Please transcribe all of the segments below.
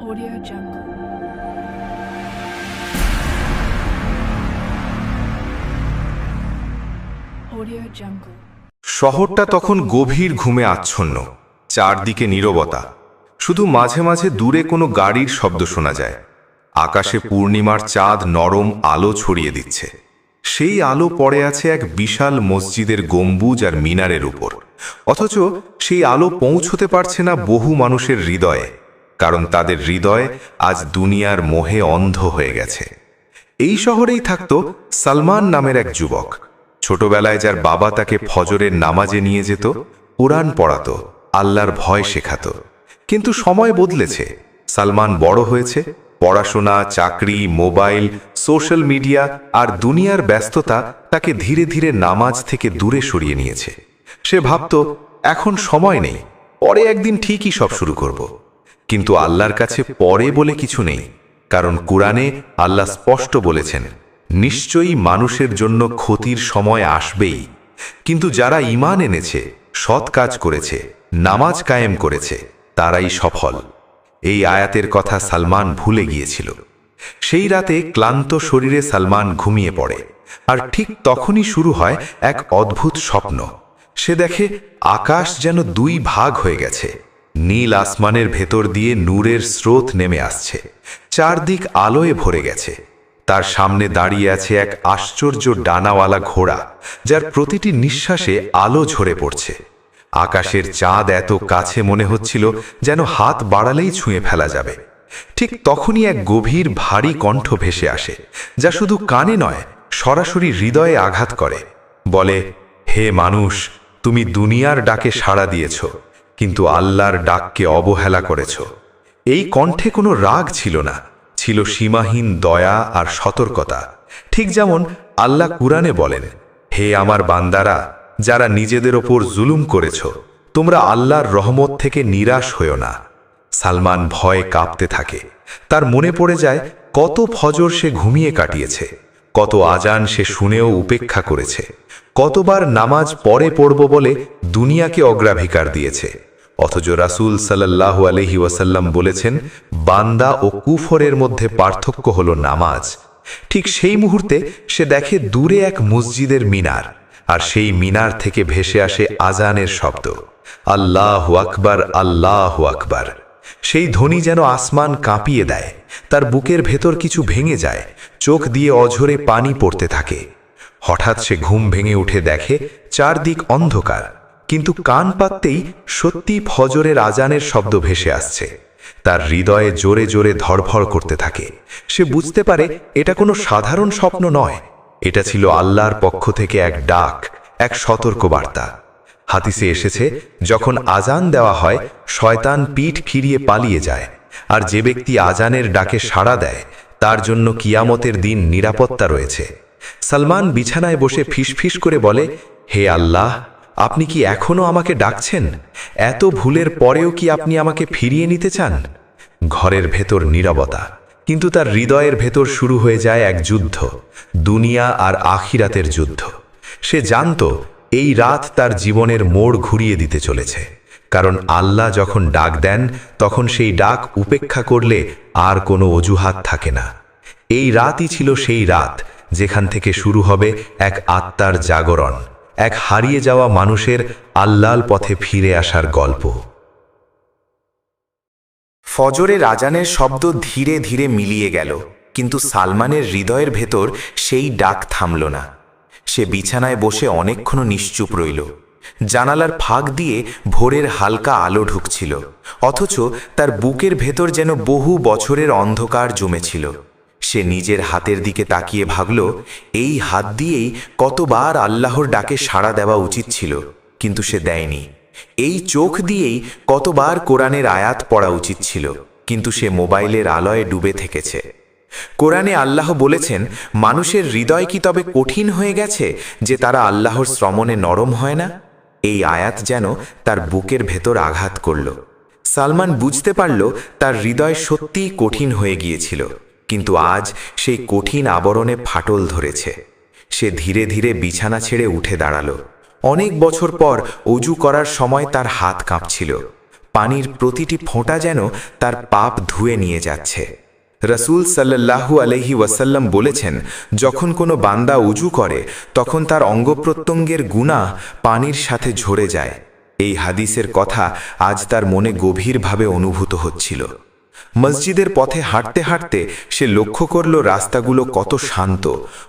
Audio Jungle. Audio Jungle. শহরটা তখন গভীর ঘুমে আচ্ছন্ন। চারদিকে নীরবতা, শুধু মাঝে মাঝে দূরে কোনো গাড়ির শব্দ শোনা যায়। আকাশে পূর্ণিমার চাঁদ নরম আলো ছড়িয়ে দিচ্ছে। সেই আলো পড়ে আছে এক বিশাল মসজিদের গম্বুজ আর মিনারের উপর, অথচ সেই আলো পৌঁছতে পারছে না বহু মানুষের হৃদয়ে, কারণ তাদের হৃদয় আজ দুনিয়ার মোহে অন্ধ হয়ে গেছে। এই শহরেই থাকত সালমান নামের এক যুবক। ছোটবেলায় যার বাবা তাকে ফজরের নামাজে নিয়ে যেত, কোরআন পড়াতো, আল্লাহর ভয় শেখাতো। কিন্তু সময় বদলেছে। সালমান বড় হয়েছে। পড়াশোনা, চাকরি, মোবাইল, সোশ্যাল মিডিয়া আর দুনিয়ার ব্যস্ততা তাকে ধীরে ধীরে নামাজ থেকে দূরে সরিয়ে নিয়েছে। সে ভাবত, এখন সময় নেই, পরে একদিন ঠিকই সব শুরু করব। কিন্তু আল্লাহর কাছে পরে বলে কিছু নেই, কারণ কোরআনে আল্লাহ স্পষ্ট বলেছেন, নিশ্চয়ই মানুষের জন্য ক্ষতির সময় আসবেই, কিন্তু যারা ঈমান এনেছে, সৎ কাজ করেছে, নামাজ কায়েম করেছে, তারাই সফল। এই আয়াতের কথা সালমান ভুলে গিয়েছিল। সেই রাতে ক্লান্ত শরীরে সালমান ঘুমিয়ে পড়ে, আর ঠিক তখনই শুরু হয় এক অদ্ভুত স্বপ্ন। সে দেখে আকাশ যেন দুই ভাগ হয়ে গেছে। নীল আসমানের ভেতর দিয়ে নূরের স্রোত নেমে আসছে, চারদিক আলোয় ভরে গেছে। তার সামনে দাঁড়িয়ে আছে এক আশ্চর্য ডানাওয়ালা ঘোড়া, যার প্রতিটি নিঃশ্বাসে আলো ঝরে পড়ছে। আকাশের চাঁদ এত কাছে মনে হচ্ছিল যেন হাত বাড়ালেই ছুঁয়ে ফেলা যাবে। ঠিক তখনই এক গভীর ভারী কণ্ঠ ভেসে আসে, যা শুধু কানে নয়, সরাসরি হৃদয়ে আঘাত করে। বলে, হে মানুষ, তুমি দুনিয়ার ডাকে সাড়া দিয়েছ, কিন্তু আল্লাহর ডাককে অবহেলা করেছ। এই কণ্ঠে কোনো রাগ ছিল না, ছিল সীমাহীন দয়া আর সতর্কতা। ঠিক যেমন আল্লাহ কুরআনে বলেন, হে আমার বান্দারা, যারা নিজেদের ওপর জুলুম করেছ, তোমরা আল্লাহর রহমত থেকে নিরাশ হইও না। সালমান ভয়ে কাঁপতে থাকে। তার মনে পড়ে যায় কত ফজর সে ঘুমিয়ে কাটিয়েছে, কত আজান সে শুনেও উপেক্ষা করেছে, কতবার নামাজ পরে পড়ব বলে দুনিয়াকে অগ্রাধিকার দিয়েছে। অথচ রাসূল সাল্লাল্লাহু আলাইহি ওয়াসাল্লাম বলেছেন, বান্দা ও কুফরের মধ্যে পার্থক্য হলো নামাজ। ঠিক সেই মুহূর্তে সে দেখে দূরে এক মসজিদের মিনার, আর সেই মিনার থেকে ভেসে আসে আজানের শব্দ, আল্লাহু আকবার, আল্লাহু আকবার। সেই ধ্বনি যেন আসমান কাঁপিয়ে দেয়। তার বুকের ভেতর কিছু ভেঙে যায়, চোখ দিয়ে অঝরে পানি পড়তে থাকে। হঠাৎ সে ঘুম ভেঙে উঠে দেখে চারদিক অন্ধকার, কিন্তু কান পাততেই সত্যি ফজরের আজানের শব্দ ভেসে আসছে। তার হৃদয়ে জোরে জোরে ধড়ফড় করতে থাকে। সে বুঝতে পারে এটা কোনো সাধারণ স্বপ্ন নয়, এটা ছিল আল্লাহর পক্ষ থেকে এক ডাক, এক সতর্ক বার্তা। হাদিসে এসেছে, যখন আজান দেওয়া হয়, শয়তান পিঠ ফিরিয়ে পালিয়ে যায়, আর যে ব্যক্তি আজানের ডাকে সাড়া দেয়, তার জন্য কিয়ামতের দিন নিরাপত্তা রয়েছে। সালমান বিছানায় বসে ফিসফিস করে বলে, হে আল্লাহ, আপনি কি এখনো আমাকে ডাকছেন? এত ভুলের পরেও কি আপনি আমাকে ফিরিয়ে নিতে চান? ঘরের ভেতর নীরবতা, কিন্তু তার হৃদয়ের ভেতর শুরু হয়ে যায় এক যুদ্ধ, দুনিয়া আর আখিরাতের যুদ্ধ। সে জানত এই রাত তার জীবনের মোড় ঘুরিয়ে দিতে চলেছে, কারণ আল্লাহ যখন ডাক দেন, তখন সেই ডাক উপেক্ষা করলে আর কোনো অজুহাত থাকে না। এই রাতই ছিল সেই রাত যেখান থেকে শুরু হবে এক আত্মার জাগরণ, এক হারিয়ে যাওয়া মানুষের আল্লাহর পথে ফিরে আসার গল্প। ফজরের আজানের শব্দ ধীরে ধীরে মিলিয়ে গেল, কিন্তু সালমানের হৃদয়ের ভেতর সেই ডাক থামল না। সে বিছানায় বসে অনেকক্ষণ নিশ্চুপ রইল। জানালার ফাঁক দিয়ে ভোরের হালকা আলো ঢুকছিল, অথচ তার বুকের ভেতর যেন বহু বছরের অন্ধকার জমেছিল। সে নিজের হাতের দিকে তাকিয়ে ভাবল, এই হাত দিয়েই কতবার আল্লাহর ডাকে সাড়া দেওয়া উচিত ছিল, কিন্তু সে দেয়নি। এই চোখ দিয়েই কতবার কোরআনের আয়াত পড়া উচিত ছিল, কিন্তু সে মোবাইলের আলোয় ডুবে থেকেছে। কোরআনে আল্লাহ বলেছেন, মানুষের হৃদয় কি তবে কঠিন হয়ে গেছে যে তারা আল্লাহর শ্রমণে নরম হয় না? এই আয়াত যেন তার বুকের ভেতর আঘাত করল। সালমান বুঝতে পারল তার হৃদয় সত্যিই কঠিন হয়ে গিয়েছিল, কিন্তু আজ সেই কঠিন আবরণে ফাটল ধরেছে। সে ধীরে ধীরে বিছানা ছেড়ে উঠে দাঁড়ালো। অনেক বছর পর অজু করার সময় তার হাত কাঁপছিল। পানির প্রতিটি ফোঁটা যেন তার পাপ ধুয়ে নিয়ে যাচ্ছে। রসুল সাল্লাল্লাহু আলাইহি ওয়াসাল্লাম বলেছেন, যখন কোনো বান্দা উজু করে তখন তার অঙ্গপ্রত্যঙ্গের গুনাহ পানির সাথে ঝরে যায়। এই হাদিসের কথা আজ তার মনে গভীরভাবে অনুভূত হচ্ছিল। মসজিদের পথে হাঁটতে হাঁটতে সে লক্ষ্য করল রাস্তাগুলো কত শান্ত,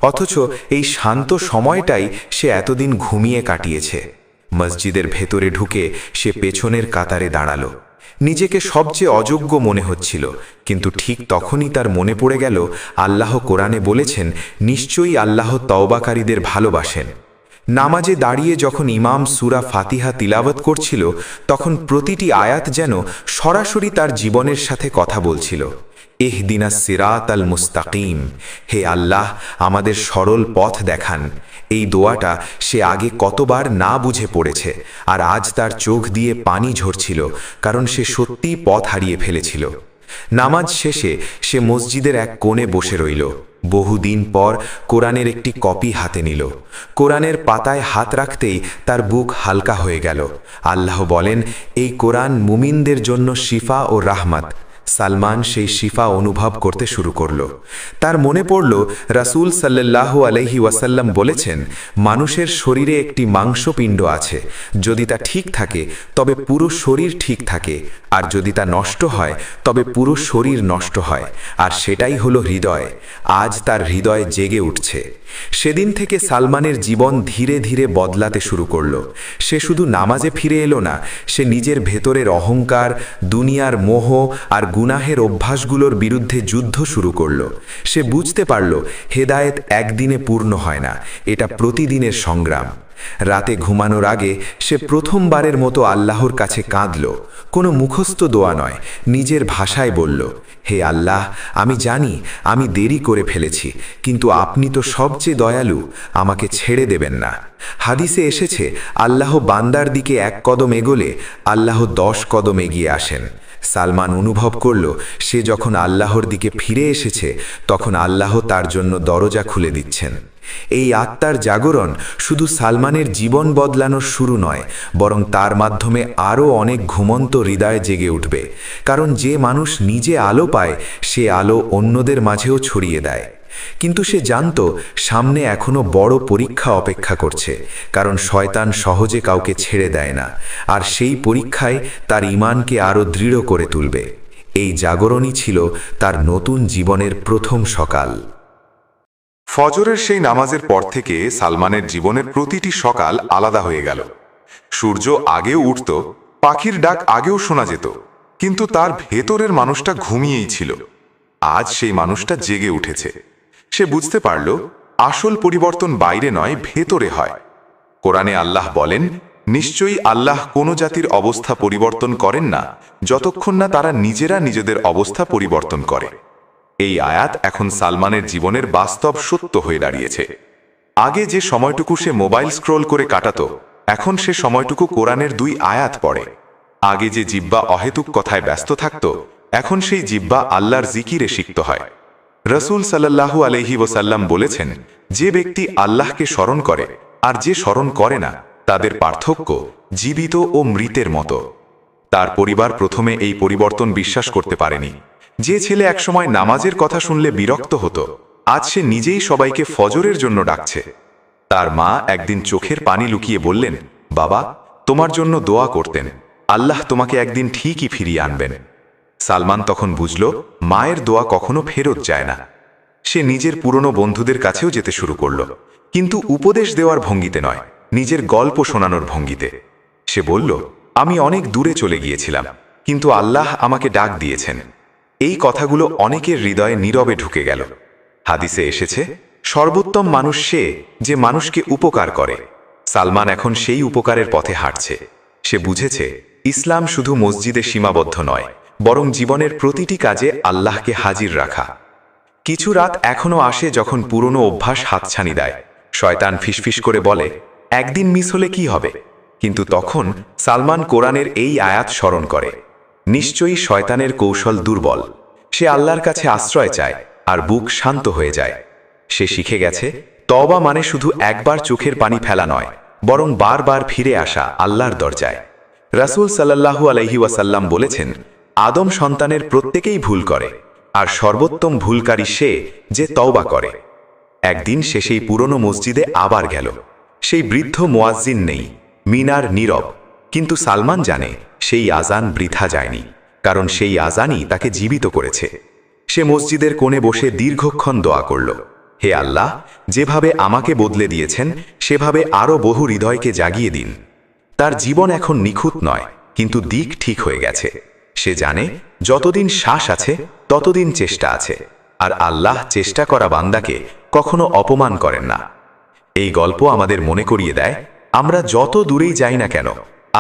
অথচ এই শান্ত সময়টাই সে এতদিন ঘুমিয়ে কাটিয়েছে। মসজিদের ভেতরে ঢুকে সে পেছনের কাতারে দাঁড়ালো। নিজেকে সবচেয়ে অযোগ্য মনে হচ্ছিল, কিন্তু ঠিক তখনই তার মনে পড়ে গেল আল্লাহ কোরআনে বলেছেন, নিশ্চয়ই আল্লাহ তওবাকারীদের ভালোবাসেন। নামাজে দাঁড়িয়ে যখন ইমাম সূরা ফাতিহা তিলাওয়াত করছিল, তখন প্রতিটি আয়াত যেন সরাসরি তার জীবনের সাথে কথা বলছিল। ইহদিনাস সিরাতাল মুস্তাকিম, হে আল্লাহ আমাদের সরল পথ দেখান। এই দোয়াটা সে আগে কতবার না বুঝে পড়েছে, আর আজ তার চোখ দিয়ে পানি ঝরছিল, কারণ সে সত্যিই পথ হারিয়ে ফেলেছিল। নামাজ শেষে সে মসজিদের এক কোণে বসে রইল। বহুদিন পর কোরআনের একটি কপি হাতে নিল। কোরআনের পাতায় হাত রাখতেই তার বুক হালকা হয়ে গেল। আল্লাহ বলেন, এই কোরআন মুমিনদের জন্য শিফা ও রাহমাত। সালমান সেই শিফা অনুভব করতে শুরু করল। তার মনে পড়ল রাসূল সাল্লাল্লাহু আলাইহি ওয়াসাল্লাম বলেছেন, মানুষের শরীরে একটি মাংসপিণ্ড আছে, যদি তা ঠিক থাকে তবে পুরো শরীর ঠিক থাকে, আর যদি তা নষ্ট হয় তবে পুরো শরীর নষ্ট হয়, আর সেটাই হলো হৃদয়। আজ তার হৃদয় জেগে উঠছে। সেদিন থেকে সালমানের জীবন ধীরে ধীরে বদলাতে শুরু করল। সে শুধু নামাজে ফিরে এলো না, সে নিজের ভেতরের অহংকার, দুনিয়ার মোহ আর গুনাহের অভ্যাসগুলোর বিরুদ্ধে যুদ্ধ শুরু করল। সে বুঝতে পারল হেদায়েত একদিনে পূর্ণ হয় না, এটা প্রতিদিনের সংগ্রাম। রাতে ঘুমানোর আগে সে প্রথমবারের মতো আল্লাহর কাছে কাঁদল। কোনো মুখস্থ দোয়া নয়, নিজের ভাষায় বলল, হে আল্লাহ, আমি জানি আমি দেরি করে ফেলেছি, কিন্তু আপনি তো সবচেয়ে দয়ালু, আমাকে ছেড়ে দেবেন না। হাদিসে এসেছে, আল্লাহ বান্দার দিকে এক কদম এগোলে আল্লাহ 10 কদম এগিয়ে আসেন। সালমান অনুভব করল, সে যখন আল্লাহর দিকে ফিরে এসেছে তখন আল্লাহ তার জন্য দরজা খুলে দিচ্ছেন। এই আত্মার জাগরণ শুধু সালমানের জীবন বদলানোর শুরু নয়, বরং তার মাধ্যমে আরও অনেক ঘুমন্ত হৃদয় জেগে উঠবে। কারণ যে মানুষ নিজে আলো পায়, সে আলো অন্যদের মাঝেও ছড়িয়ে দেয়। কিন্তু সে জানত সামনে এখনো বড় পরীক্ষা অপেক্ষা করছে, কারণ শয়তান সহজে কাউকে ছেড়ে দেয় না, আর সেই পরীক্ষায় তার ঈমানকে আরও দৃঢ় করে তুলবে। এই জাগরণই ছিল তার নতুন জীবনের প্রথম সকাল। ফজরের সেই নামাজের পর থেকে সালমানের জীবনের প্রতিটি সকাল আলাদা হয়ে গেল। সূর্য আগেও উঠত, পাখির ডাক আগেও শোনা যেত, কিন্তু তার ভেতরের মানুষটা ঘুমিয়েই ছিল। আজ সেই মানুষটা জেগে উঠেছে। সে বুঝতে পারল, আসল পরিবর্তন বাইরে নয়, ভেতরে হয়। কোরআনে আল্লাহ বলেন, নিশ্চয়ই আল্লাহ কোনো জাতির অবস্থা পরিবর্তন করেন না যতক্ষণ না তারা নিজেরা নিজেদের অবস্থা পরিবর্তন করে। এই আয়াত এখন সালমানের জীবনের বাস্তব সত্য হয়ে দাঁড়িয়েছে। আগে যে সময়টুকু সে মোবাইল স্ক্রোল করে কাটাতো, এখন সে সময়টুকু কোরআনের 2 আয়াত পড়ে। আগে যে জিহ্বা অহেতুক কথায় ব্যস্ত থাকত, এখন সেই জিহ্বা আল্লাহর জিকিরে সিক্ত হয়। রসুল সাল্লাল্লাহু আলাইহি ওয়াসাল্লাম বলেছেন, যে ব্যক্তি আল্লাহকে স্মরণ করে আর যে স্মরণ করে না, তাদের পার্থক্য জীবিত ও মৃতের মতো। তার পরিবার প্রথমে এই পরিবর্তন বিশ্বাস করতে পারেনি। যে ছেলে একসময় নামাজের কথা শুনলে বিরক্ত হতো, আজ সে নিজেই সবাইকে ফজরের জন্য ডাকছে। তার মা একদিন চোখের পানি লুকিয়ে বললেন, বাবা, তোমার জন্য দোয়া করতেন, আল্লাহ তোমাকে একদিন ঠিকই ফিরিয়ে আনবেন। সালমান তখন বুঝল, মায়ের দোয়া কখনো ফেরত যায় না। সে নিজের পুরনো বন্ধুদের কাছেও যেতে শুরু করল, কিন্তু উপদেশ দেওয়ার ভঙ্গিতে নয়, নিজের গল্প শোনানোর ভঙ্গিতে। সে বলল, আমি অনেক দূরে চলে গিয়েছিলাম, কিন্তু আল্লাহ আমাকে ডাক দিয়েছেন। এই কথাগুলো অনেকের হৃদয়ে নীরবে ঢুকে গেল। হাদিসে এসেছে, সর্বোত্তম মানুষ সে যে মানুষকে উপকার করে। সালমান এখন সেই উপকারের পথে হাঁটছে। সে বুঝেছে, ইসলাম শুধু মসজিদে সীমাবদ্ধ নয়, বরং জীবনের প্রতিটি কাজে আল্লাহকে হাজির রাখা। কিছু রাত এখনো আসে যখন পুরনো অভ্যাস হাতছানি দেয়। শয়তান ফিসফিস করে বলে, একদিন মিস হলে কি হবে? কিন্তু তখন সালমান কোরআনের এই আয়াত স্মরণ করে, নিশ্চয়ই শয়তানের কৌশল দুর্বল। সে আল্লাহর কাছে আশ্রয় চায়, আর বুক শান্ত হয়ে যায়। সে শিখে গেছে, তওবা মানে শুধু একবার চোখের পানি ফেলা নয়, বরং বারবার ফিরে আসা আল্লাহর দরজায়। রাসূল সাল্লাল্লাহু আলাইহি ওয়াসাল্লাম বলেছেন, আদম সন্তানের প্রত্যেকেই ভুল করে, আর সর্বোত্তম ভুলকারী সে যে তওবা করে। একদিন সে সেই পুরনো মসজিদে আবার গেল। সেই বৃদ্ধ মুয়াজ্জিন নেই, মিনার নীরব, কিন্তু সালমান জানে সেই আজান বৃথা যায়নি, কারণ সেই আজানই তাকে জীবিত করেছে। সে মসজিদের কোণে বসে দীর্ঘক্ষণ দোয়া করল, হে আল্লাহ, যেভাবে আমাকে বদলে দিয়েছেন সেভাবে আরও বহু হৃদয়কে জাগিয়ে দিন। তার জীবন এখন নিখুঁত নয়, কিন্তু দিক ঠিক হয়ে গেছে। সে জানে যতদিন শ্বাস আছে ততদিন চেষ্টা আছে, আর আল্লাহ চেষ্টা করা বান্দাকে কখনো অপমান করেন না। এই গল্প আমাদের মনে করিয়ে দেয়, আমরা যত দূরেই যাই না কেন,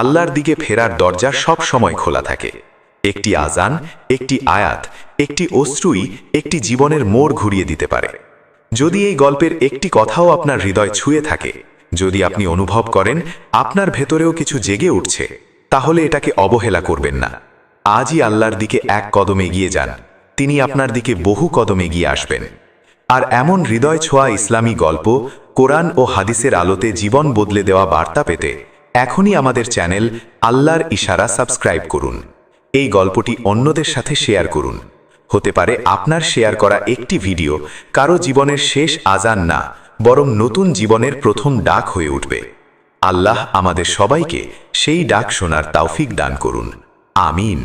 আল্লাহর দিকে ফেরার দরজা সব সময় খোলা থাকে। একটি আজান, একটি আয়াত, একটি অশ্রুই একটি জীবনের মোড় ঘুরিয়ে দিতে পারে। যদি এই গল্পের একটি কথাও আপনার হৃদয় ছুঁয়ে থাকে, যদি আপনি অনুভব করেন আপনার ভেতরেও কিছু জেগে উঠছে, তাহলে এটাকে অবহেলা করবেন না। আজই আল্লাহর দিকে এক কদম এগিয়ে যান, তিনি আপনার দিকে বহু কদম এগিয়ে আসবেন। আর এমন হৃদয় ছোঁয়া ইসলামী গল্প, কোরআন ও হাদিসের আলোতে জীবন বদলে দেওয়া বার্তা পেতে এখনই আমাদের চ্যানেল আল্লাহর ইশারা সাবস্ক্রাইব করুন। এই গল্পটি অন্যদের সাথে শেয়ার করুন। হতে পারে আপনার শেয়ার করা একটি ভিডিও কারো জীবনের শেষ আজান না, বরং নতুন জীবনের প্রথম ডাক হয়ে উঠবে। আল্লাহ আমাদের সবাইকে সেই ডাক শোনার তৌফিক দান করুন। আমিন।